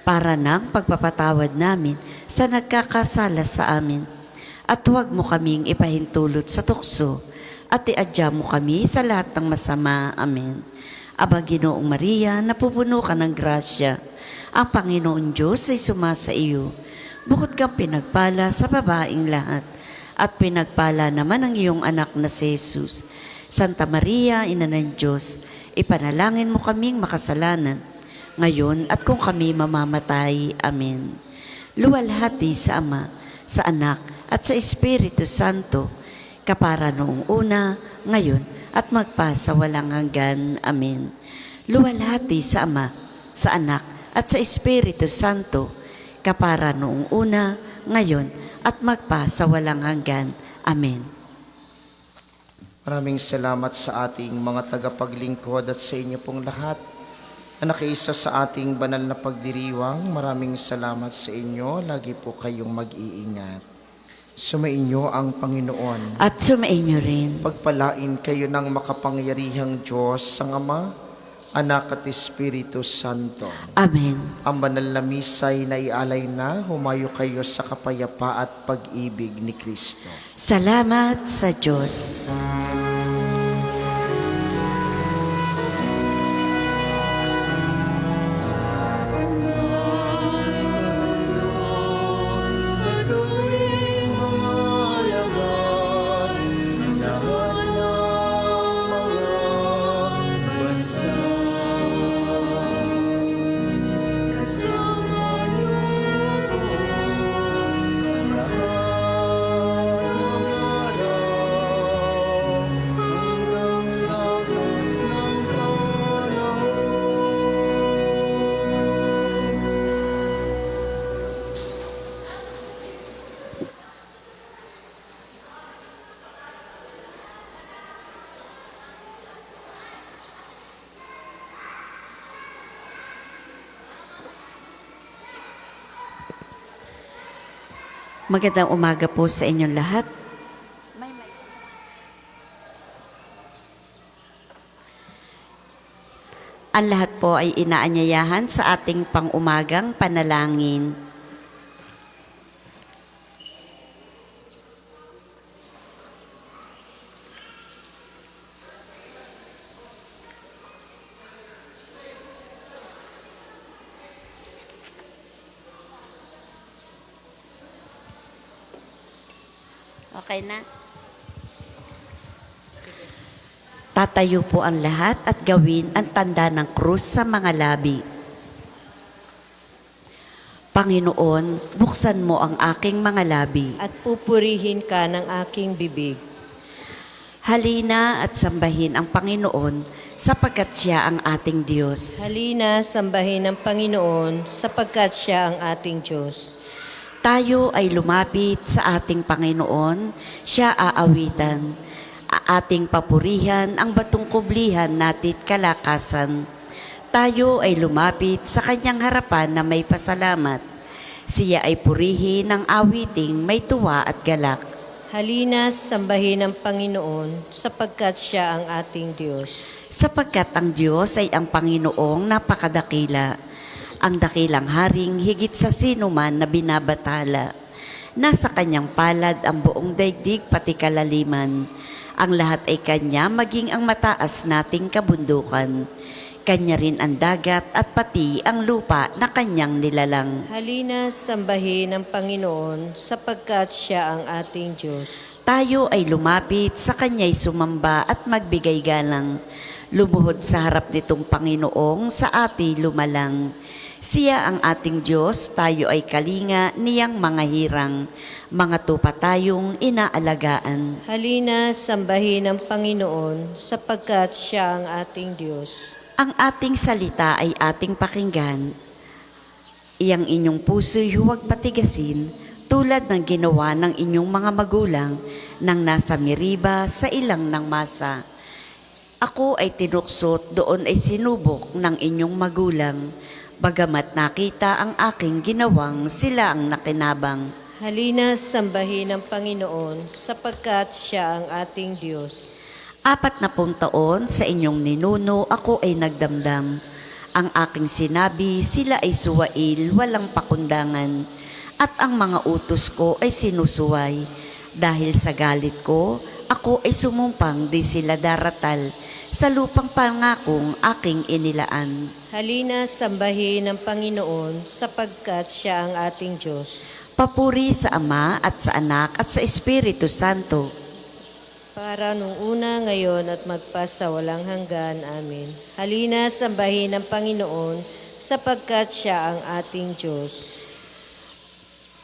S1: para nang pagpapatawad namin sa nagkakasala sa amin. At huwag mo kaming ipahintulot sa tukso at iadya mo kami sa lahat ng masama. Amen. Aba Ginoong Maria, napupuno ka ng grasya. Ang Panginoon Diyos ay sumasa iyo. Bukod kang pinagpala sa babaing lahat, at pinagpala naman ang iyong anak na si Jesus. Santa Maria, Ina ng Diyos, ipanalangin mo kaming makasalanan, ngayon at kung kami mamamatay. Amen. Luwalhati sa Ama, sa Anak, at sa Espiritu Santo, kapara noong una, ngayon, at magpa sa walang hanggan. Amen. Luwalhati sa Ama, sa Anak, at sa Espiritu Santo, kapara noong una, ngayon, at magpa sa walang hanggan. Amen.
S3: Maraming salamat sa ating mga tagapaglingkod at sa inyo pong lahat na nakiisa sa ating banal na pagdiriwang. Maraming salamat sa inyo. Lagi po kayong mag-iingat. Sumainyo ang Panginoon.
S1: At sumainyo rin.
S3: Pagpalain kayo ng makapangyarihang Diyos, ang Ama, Anak at Espiritu Santo.
S1: Amen.
S3: Ang banal na misa'y naialay na, humayo kayo sa kapayapaan at pag-ibig ni Kristo.
S1: Salamat sa Diyos.
S5: At gawing mga alagad ng lahat ng mga bansa. Kasama niyo ako sa lahat ng araw hanggang sa taas ng panahon.
S1: Magandang umaga po sa inyong lahat. Ang lahat po ay inaanyayahan sa ating pang-umagang panalangin. Okay na? Tatayo po ang lahat at gawin ang tanda ng krus sa mga labi. Panginoon, buksan mo ang aking mga labi.
S6: at pupurihin ka ng aking bibig.
S1: Halina at sambahin ang Panginoon sapagkat siya ang ating Diyos.
S6: Halina, sambahin ang Panginoon sapagkat siya ang ating Diyos.
S1: Tayo ay lumapit sa ating Panginoon, siya aawitan. Ating papurihan ang batong kublihan natit kalakasan. Tayo ay lumapit sa kanyang harapan na may pasalamat. Siya ay purihin ng awiting may tuwa at galak.
S6: Halina, sambahin ang Panginoon sapagkat siya ang ating Diyos.
S1: Sapagkat ang Diyos ay ang Panginoong napakadakila. Ang dakilang haring higit sa sino man na binabatala. Nasa kanyang palad ang buong daigdig pati kalaliman. Ang lahat ay kanya maging ang mataas nating kabundukan. Kanya rin ang dagat at pati ang lupa na kanyang nilalang.
S6: Halina, sambahin ang Panginoon sapagkat siya ang ating Diyos.
S1: Tayo ay lumapit sa kanya'y sumamba at magbigay galang. Lumuhod sa harap nitong Panginoong sa ati lumalang. Siya ang ating Diyos, tayo ay kalinga niyang mga hirang. Mga tupa tayong inaalagaan.
S6: Halina, sambahin ang Panginoon sapagkat siya ang ating Diyos.
S1: Ang ating salita ay ating pakinggan. Iyang inyong puso'y huwag patigasin, tulad ng ginawa ng inyong mga magulang nang nasa Meriba sa ilang ng masa. Ako ay tinuksot, doon ay sinubok ng inyong magulang, bagamat nakita ang aking ginawang sila ang nakinabang.
S6: Halina sambahin ang Panginoon sapagkat siya ang ating Diyos.
S1: 40 taon sa inyong ninuno ako ay nagdamdam. Ang aking sinabi, sila ay suwail, walang pakundangan. At ang mga utos ko ay sinusuway. Dahil sa galit ko, ako ay sumumpang di sila daratal sa lupang pangakong aking inilaan.
S6: Halina sambahin ang Panginoon sapagkat siya ang ating Diyos.
S1: Papuri sa Ama at sa Anak at sa Espiritu Santo.
S6: Para nung una, ngayon at magpasawalang hanggan. Amen. Halina sambahin ang Panginoon sapagkat siya ang ating Diyos.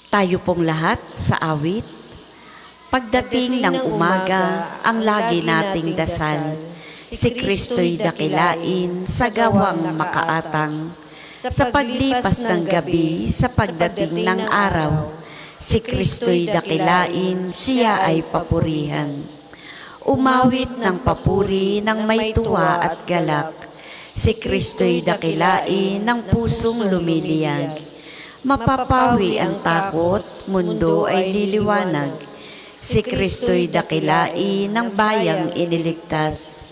S1: Tayo pong lahat sa awit. Pagdating ng umaga, ang lagi nating dasal. Si Kristo'y dakilain sa gawang makaatang. Sa paglipas ng gabi, sa pagdating ng araw, si Kristo'y dakilain, siya ay papurihan. Umawit ng papuri ng may tuwa at galak. Si Kristo'y dakilain ng pusong lumiliyag. Mapapawi ang takot, mundo ay liliwanag. Si Kristo'y dakilain ng bayang iniligtas.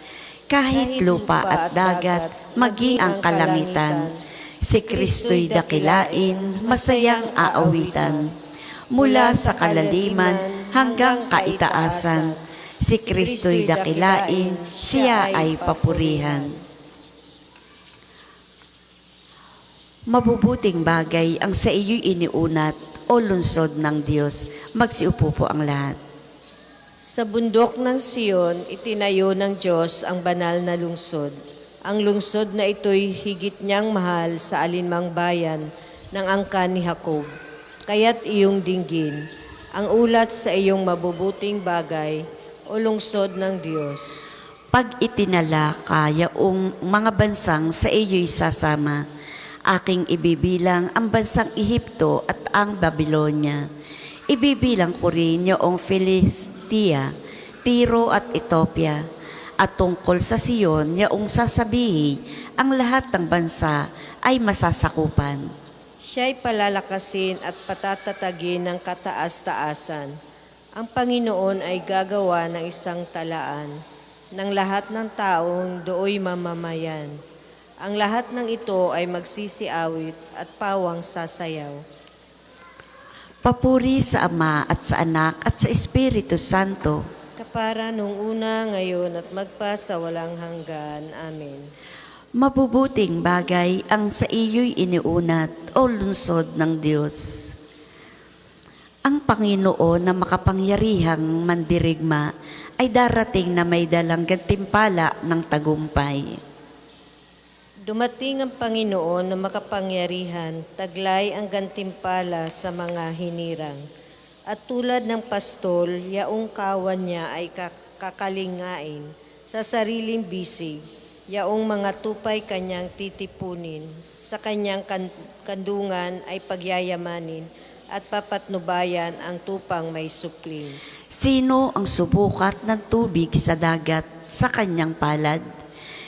S1: Kahit lupa at dagat, maging ang kalangitan. Si Kristo'y dakilain, masayang aawitan. Mula sa kalaliman hanggang kaitaasan, si Kristo'y dakilain, siya ay papurihan. Mabubuting bagay ang sa iyo'y iniunat o lungsod ng Diyos. Magsiupo po ang lahat.
S6: Sa bundok ng Siyon, itinayo ng Diyos ang banal na lungsod. Ang lungsod na ito'y higit niyang mahal sa alinmang bayan ng angkan ni Jacob. Kaya't iyong dinggin ang ulat sa iyong mabubuting bagay o lungsod ng Diyos.
S1: Pag itinala ka yaong mga bansang sa iyo'y sasama, aking ibibilang ang bansang Ehipto at ang Babylonia. Ibibilang ko rin yaong Filistia, Tiro at Ethiopia. At tungkol sa Siyon, yaong sasabihin, ang lahat ng bansa ay masasakupan.
S6: Siya'y palalakasin at patatatagin ng kataas-taasan. Ang Panginoon ay gagawa ng isang talaan ng lahat ng taong dooy mamamayan. Ang lahat ng ito ay magsisiawit at pawang sasayaw.
S1: Papuri sa Ama at sa Anak at sa Espiritu Santo.
S6: Kapara nung una, ngayon at magpasawalang hanggan. Amen.
S1: Mabubuting bagay ang sa iyo'y iniunat o lungsod ng Diyos. Ang Panginoon na makapangyarihang mandirigma ay darating na may dalang gantimpala ng tagumpay.
S6: Dumating ang Panginoon na makapangyarihan, taglay ang gantimpala sa mga hinirang. At tulad ng pastol, yaong kawan niya ay kakalingain sa sariling bisig, yaong mga tupay kanyang titipunin, sa kanyang kandungan ay pagyayamanin, at papatnubayan ang tupang may sukling.
S1: Sino ang subukat ng tubig sa dagat sa kanyang palad?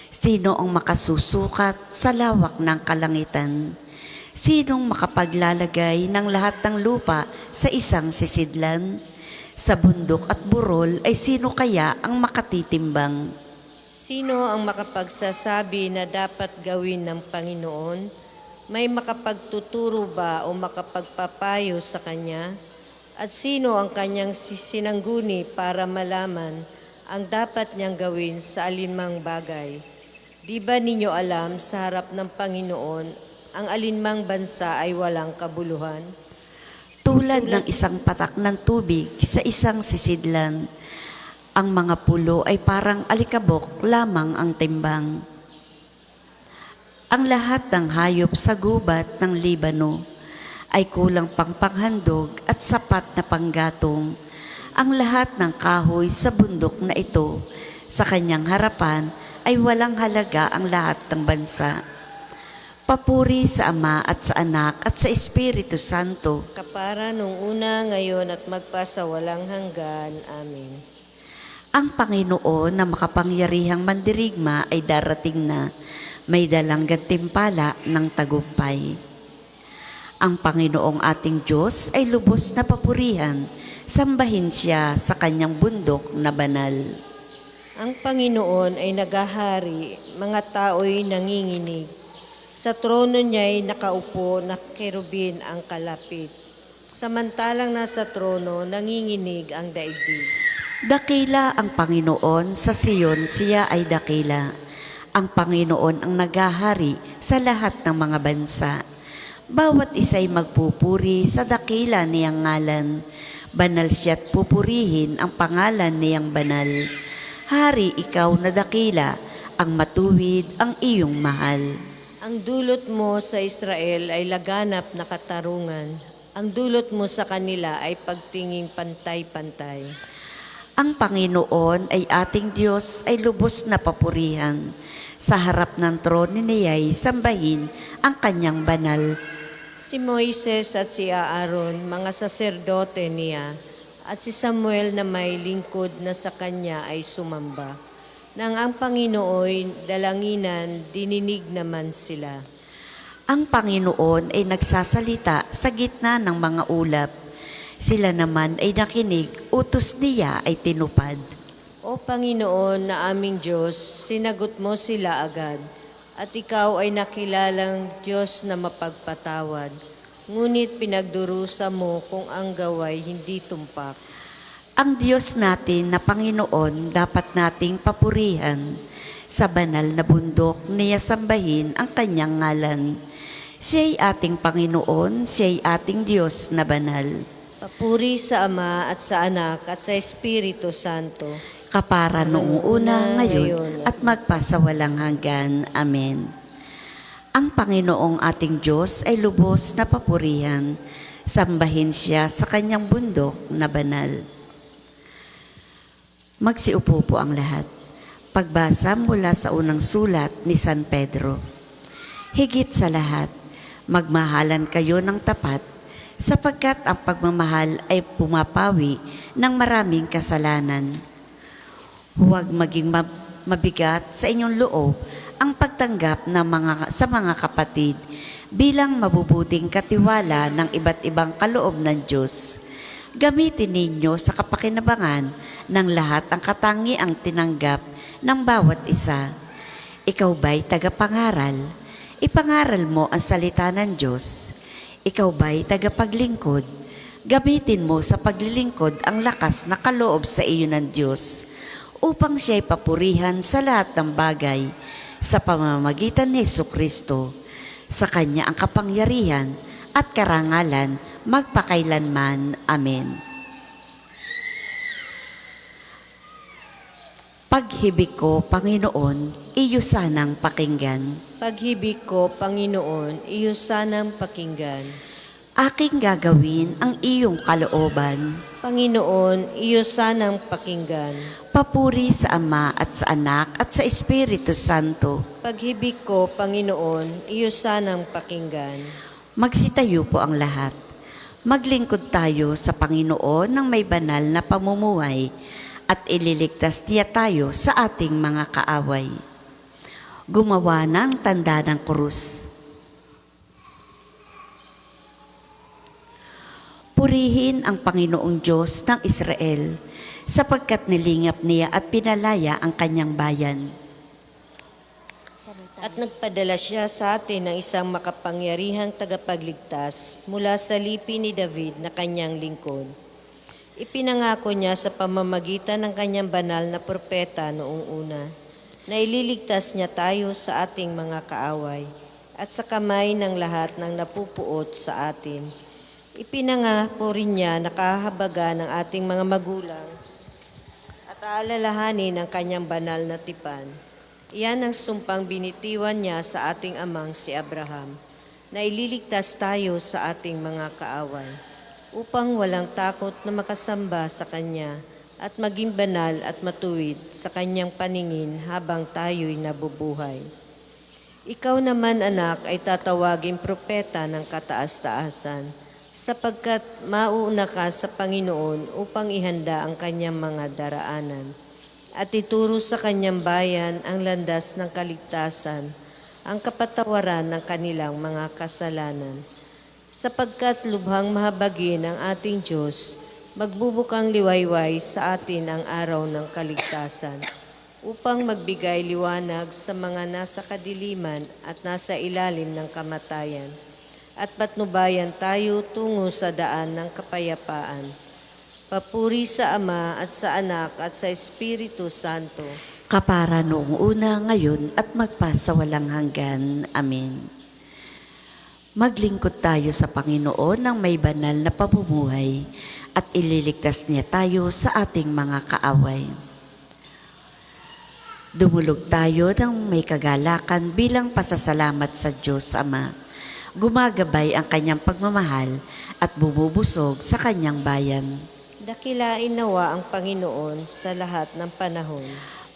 S1: Sino ang makasusukat sa lawak ng kalangitan? Sinong makapaglalagay ng lahat ng lupa sa isang sisidlan? Sa bundok at burol ay sino kaya ang makatitimbang?
S6: Sino ang makapagsasabi na dapat gawin ng Panginoon? May makapagtuturo ba o makapagpapayo sa Kanya? At sino ang Kanyang sinangguni para malaman ang dapat niyang gawin sa alinmang bagay? Di ba ninyo alam sa harap ng Panginoon, ang alinmang bansa ay walang kabuluhan?
S1: Tulad ng isang patak ng tubig sa isang sisidlan, ang mga pulo ay parang alikabok lamang ang timbang. Ang lahat ng hayop sa gubat ng Libano ay kulang pang panghandog at sapat na panggatong. Ang lahat ng kahoy sa bundok na ito, sa kanyang harapan ay walang halaga ang lahat ng bansa. Papuri sa Ama at sa Anak at sa Espiritu Santo.
S6: Kapara nung una, ngayon at magpasawalang hanggan. Amen.
S1: Ang Panginoon na makapangyarihang mandirigma ay darating na, may dalang gantimpala ng tagumpay. Ang Panginoong ating Diyos ay lubos na papurihan, sambahin siya sa kanyang bundok na banal.
S6: Ang Panginoon ay nagahari, mga tao'y nanginginig. Sa trono niya'y nakaupo na kerubin ang kalapit. Samantalang nasa trono, nanginginig ang daigdig.
S1: Dakila ang Panginoon, sa Siyon siya ay dakila. Ang Panginoon ang nagahari sa lahat ng mga bansa. Bawat isa'y magpupuri sa dakila niyang ngalan. Banal siya't pupurihin ang pangalan niyang banal. Hari ikaw na dakila, ang matuwid ang iyong mahal.
S6: Ang dulot mo sa Israel ay laganap na katarungan. Ang dulot mo sa kanila ay pagtinging pantay-pantay.
S1: Ang Panginoon ay ating Diyos ay lubos na papurihan. Sa harap ng trono niya'y sambahin ang kanyang banal.
S6: Si Moises at si Aaron, mga saserdote niya, at si Samuel na may lingkod na sa kanya ay sumamba. Nang ang Panginoon dalanginan, dininig naman sila.
S1: Ang Panginoon ay nagsasalita sa gitna ng mga ulap. Sila naman ay nakinig, utos niya ay tinupad.
S6: O Panginoon na aming Diyos, sinagot mo sila agad, at ikaw ay nakilalang Diyos na mapagpatawad. Ngunit pinagdurusa mo kung ang gaway hindi tumpak.
S1: Ang Diyos natin na Panginoon dapat nating papurihan. Sa banal na bundok niya sambahin ang kanyang ngalan. Siya'y ating Panginoon, siya'y ating Diyos na banal.
S6: Papuri sa Ama at sa Anak at sa Espiritu Santo.
S1: Kapara noong una, ngayon, at magpasawalang hanggan. Amen. Ang Panginoong ating Diyos ay lubos na papurihan. Sambahin siya sa kanyang bundok na banal. Magsiupo po ang lahat. Pagbasa mula sa unang sulat ni San Pedro. Higit sa lahat, magmahalan kayo ng tapat, sapagkat ang pagmamahal ay pumapawi ng maraming kasalanan. Huwag maging mabigat sa inyong loob ang pagtanggap sa mga kapatid bilang mabubuting katiwala ng iba't ibang kaloob ng Diyos. Gamitin ninyo sa kapakinabangan ng lahat ang katangiang tinanggap ng bawat isa. Ikaw ba'y tagapangaral? Ipangaral mo ang salita ng Diyos. Ikaw ba'y tagapaglingkod? Gamitin mo sa paglilingkod ang lakas na kaloob sa iyo ng Diyos upang siya'y papurihan sa lahat ng bagay sa pamamagitan ni Jesucristo. Sa Kanya ang kapangyarihan at karangalan magpakailanman. Amen. Paghibig ko, Panginoon, iyo sanang pakinggan.
S6: Paghibig ko, Panginoon, iyo sanang pakinggan.
S1: Aking gagawin ang iyong kalooban.
S6: Panginoon, iyo sanang pakinggan.
S1: Papuri sa Ama at sa Anak at sa Espiritu Santo.
S6: Paghibig ko, Panginoon, iyo sanang pakinggan.
S1: Magsitayo po ang lahat. Maglingkod tayo sa Panginoon ng may banal na pamumuhay at ililigtas niya tayo sa ating mga kaaway. Gumawa ng tanda ng krus. Purihin ang Panginoong Diyos ng Israel, sapagkat nilingap niya at pinalaya ang kanyang bayan.
S6: At nagpadala siya sa atin ng isang makapangyarihang tagapagligtas mula sa lipi ni David na kanyang lingkod. Ipinangako niya sa pamamagitan ng kanyang banal na propeta noong una, na ililigtas niya tayo sa ating mga kaaway at sa kamay ng lahat ng napupuot sa atin. Ipinangako rin niya na kahabagan ng ating mga magulang at aalalahanin ang kanyang banal na tipan. Iyan ang sumpang binitiwan niya sa ating amang si Abraham, na ililigtas tayo sa ating mga kaaway, upang walang takot na makasamba sa Kanya at maging banal at matuwid sa Kanyang paningin habang tayo'y nabubuhay. Ikaw naman, anak, ay tatawaging propeta ng kataas-taasan, sapagkat mauna ka sa Panginoon upang ihanda ang Kanyang mga daraanan. at ituro sa kanyang bayan ang landas ng kaligtasan, ang kapatawaran ng kanilang mga kasalanan. Sapagkat lubhang mahabagin ang ating Diyos, magbubukang liwayway sa atin ang araw ng kaligtasan, upang magbigay liwanag sa mga nasa kadiliman at nasa ilalim ng kamatayan, at patnubayan tayo tungo sa daan ng kapayapaan. Papuri sa Ama at sa Anak at sa Espiritu Santo.
S1: Kapara noong una, ngayon, at magpasawalang hanggan. Amen. Maglingkod tayo sa Panginoon ng may banal na pamumuhay at ililigtas niya tayo sa ating mga kaaway. Dumulog tayo ng may kagalakan bilang pasasalamat sa Diyos Ama. Gumagabay ang kanyang pagmamahal at bumubusog sa kanyang bayan.
S6: Dakilain nawa ang Panginoon sa lahat ng panahon.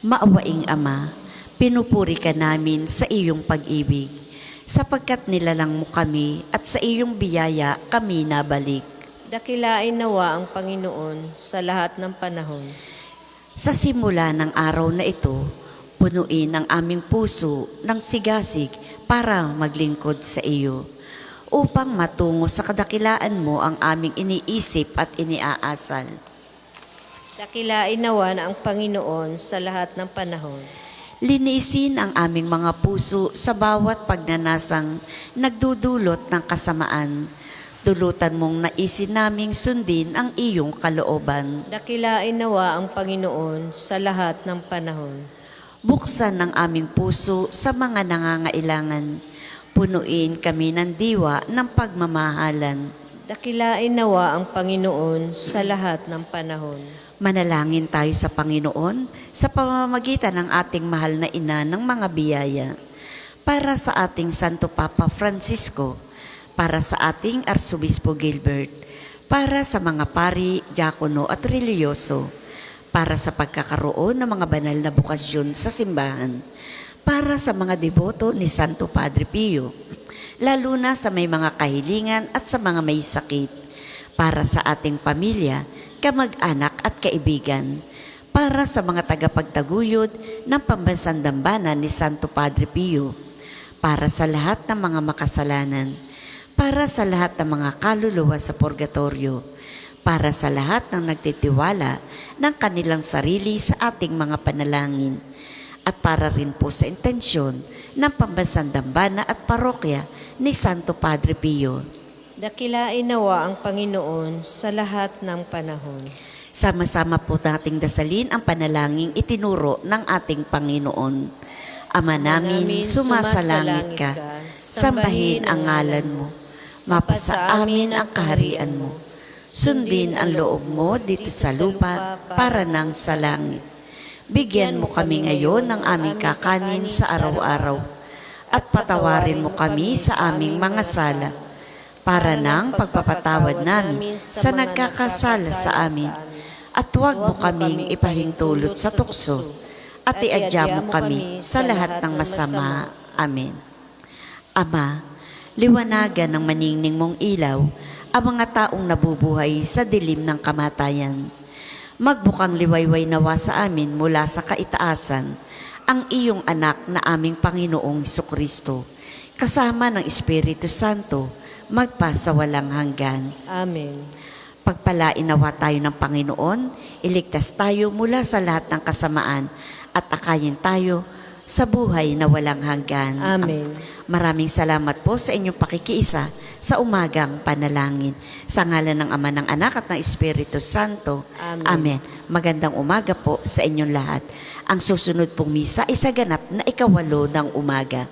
S1: Maawaing Ama, pinupuri ka namin sa iyong pag-ibig, sapagkat nilalang mo kami at sa iyong biyaya kami nabalik.
S6: Dakilain nawa ang Panginoon sa lahat ng panahon.
S1: Sa simula ng araw na ito, punuin ang aming puso ng sigasig para maglingkod sa iyo, upang matungo sa kadakilaan mo ang aming iniisip at iniaasal.
S6: Dakilain nawa ang Panginoon sa lahat ng panahon.
S1: Linisin ang aming mga puso sa bawat pagnanasang nagdudulot ng kasamaan. Dulutan mong naisin naming sundin ang iyong kalooban.
S6: Dakilain nawa ang Panginoon sa lahat ng panahon.
S1: Buksan ang aming puso sa mga nangangailangan. Punuin kami ng diwa ng pagmamahalan.
S6: Dakilain nawa ang Panginoon sa lahat ng panahon.
S1: Manalangin tayo sa Panginoon sa pamamagitan ng ating mahal na ina ng mga biyaya. Para sa ating Santo Papa Francisco, para sa ating Arsobispo Gilbert, para sa mga pari, diakono at reliyoso, para sa pagkakaroon ng mga banal na bukasyon sa simbahan, para sa mga deboto ni Santo Padre Pio, lalo na sa may mga kahilingan at sa mga may sakit, para sa ating pamilya, kamag-anak at kaibigan, para sa mga tagapagtaguyod ng Pambansang Dambana ni Santo Padre Pio, para sa lahat ng mga makasalanan, para sa lahat ng mga kaluluwa sa purgatorio, para sa lahat ng nagtitiwala ng kanilang sarili sa ating mga panalangin, at para rin po sa intensyon ng Pambansang Dambana at Parokya ni Santo Padre Pio.
S6: Dakilain nawa ang Panginoon sa lahat ng panahon.
S1: Sama-sama po nating dasalin ang panalangin itinuro ng ating Panginoon. Ama namin, sumasalangit ka, sambahin ang ngalan mo, mapasa amin ang kaharian mo, sundin ang loob mo dito sa lupa para nang sa langit. Bigyan mo kami ngayon ng aming kakanin sa araw-araw at patawarin mo kami sa aming mga sala para nang pagpapatawad namin sa nagkakasala sa amin, at huwag mo kaming ipahintulot sa tukso at iadya mo kami sa lahat ng masama. Amen. Ama, liwanagan ng maningning mong ilaw ang mga taong nabubuhay sa dilim ng kamatayan. Magbukang liwayway nawa sa amin mula sa kaitaasan ang iyong anak na aming Panginoong Hesukristo, kasama ng Espiritu Santo, magpasawalang hanggan.
S6: Amen.
S1: Pagpalain nawa tayo ng Panginoon, iligtas tayo mula sa lahat ng kasamaan at akayin tayo sa buhay na walang hanggan.
S6: Amen.
S1: Maraming salamat po sa inyong pakikiisa sa umagang panalangin. Sa ngalan ng Ama, ng Anak at ng Espiritu Santo.
S6: Amen.
S1: Amen. Magandang umaga po sa inyong lahat. Ang susunod pong misa ay sa ganap na 8:08 ng umaga.